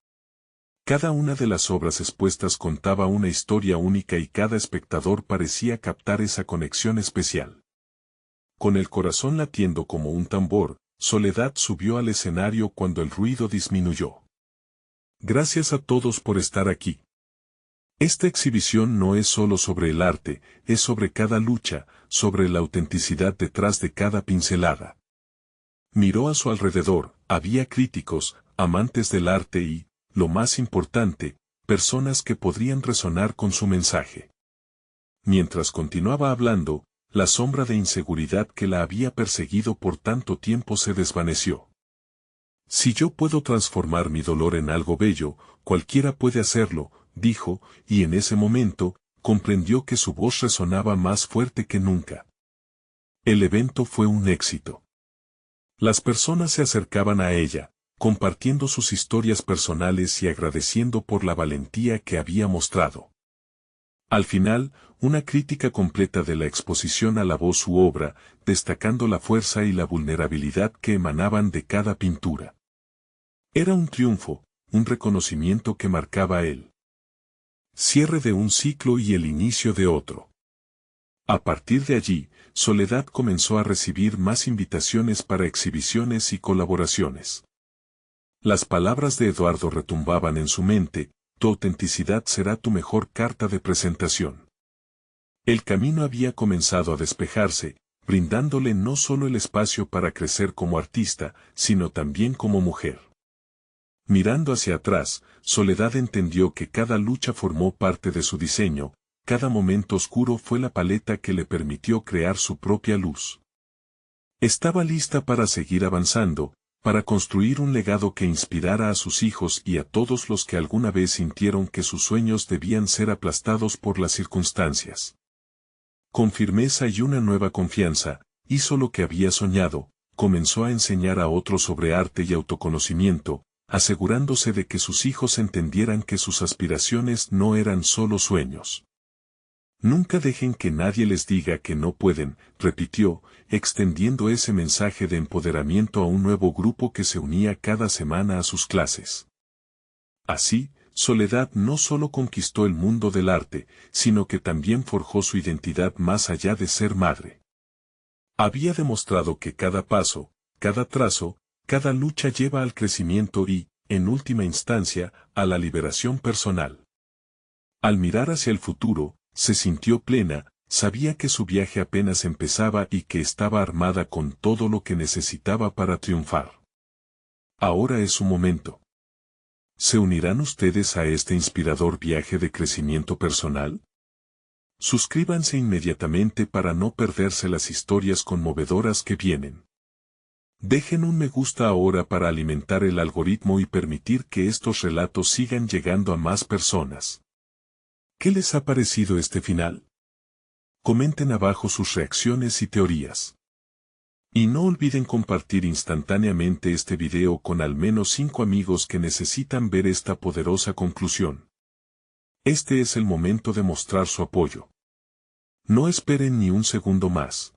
Cada una de las obras expuestas contaba una historia única y cada espectador parecía captar esa conexión especial. Con el corazón latiendo como un tambor, Soledad subió al escenario cuando el ruido disminuyó. «Gracias a todos por estar aquí. Esta exhibición no es solo sobre el arte, es sobre cada lucha, sobre la autenticidad detrás de cada pincelada». Miró a su alrededor, había críticos, amantes del arte y, lo más importante, personas que podrían resonar con su mensaje. Mientras continuaba hablando, la sombra de inseguridad que la había perseguido por tanto tiempo se desvaneció. «Si yo puedo transformar mi dolor en algo bello, cualquiera puede hacerlo», dijo, y en ese momento, comprendió que su voz resonaba más fuerte que nunca. El evento fue un éxito. Las personas se acercaban a ella, compartiendo sus historias personales y agradeciendo por la valentía que había mostrado. Al final, una crítica completa de la exposición alabó su obra, destacando la fuerza y la vulnerabilidad que emanaban de cada pintura. Era un triunfo, un reconocimiento que marcaba el cierre de un ciclo y el inicio de otro. A partir de allí, Soledad comenzó a recibir más invitaciones para exhibiciones y colaboraciones. Las palabras de Eduardo retumbaban en su mente: tu autenticidad será tu mejor carta de presentación. El camino había comenzado a despejarse, brindándole no solo el espacio para crecer como artista, sino también como mujer. Mirando hacia atrás, Soledad entendió que cada lucha formó parte de su diseño, cada momento oscuro fue la paleta que le permitió crear su propia luz. Estaba lista para seguir avanzando, para construir un legado que inspirara a sus hijos y a todos los que alguna vez sintieron que sus sueños debían ser aplastados por las circunstancias. Con firmeza y una nueva confianza, hizo lo que había soñado, comenzó a enseñar a otros sobre arte y autoconocimiento, asegurándose de que sus hijos entendieran que sus aspiraciones no eran solo sueños. Nunca dejen que nadie les diga que no pueden, repitió, extendiendo ese mensaje de empoderamiento a un nuevo grupo que se unía cada semana a sus clases. Así, Soledad no solo conquistó el mundo del arte, sino que también forjó su identidad más allá de ser madre. Había demostrado que cada paso, cada trazo, cada lucha lleva al crecimiento y, en última instancia, a la liberación personal. Al mirar hacia el futuro, se sintió plena, sabía que su viaje apenas empezaba y que estaba armada con todo lo que necesitaba para triunfar. Ahora es su momento. ¿Se unirán ustedes a este inspirador viaje de crecimiento personal? Suscríbanse inmediatamente para no perderse las historias conmovedoras que vienen. Dejen un me gusta ahora para alimentar el algoritmo y permitir que estos relatos sigan llegando a más personas. ¿Qué les ha parecido este final? Comenten abajo sus reacciones y teorías. Y no olviden compartir instantáneamente este video con al menos 5 amigos que necesitan ver esta poderosa conclusión. Este es el momento de mostrar su apoyo. No esperen ni un segundo más.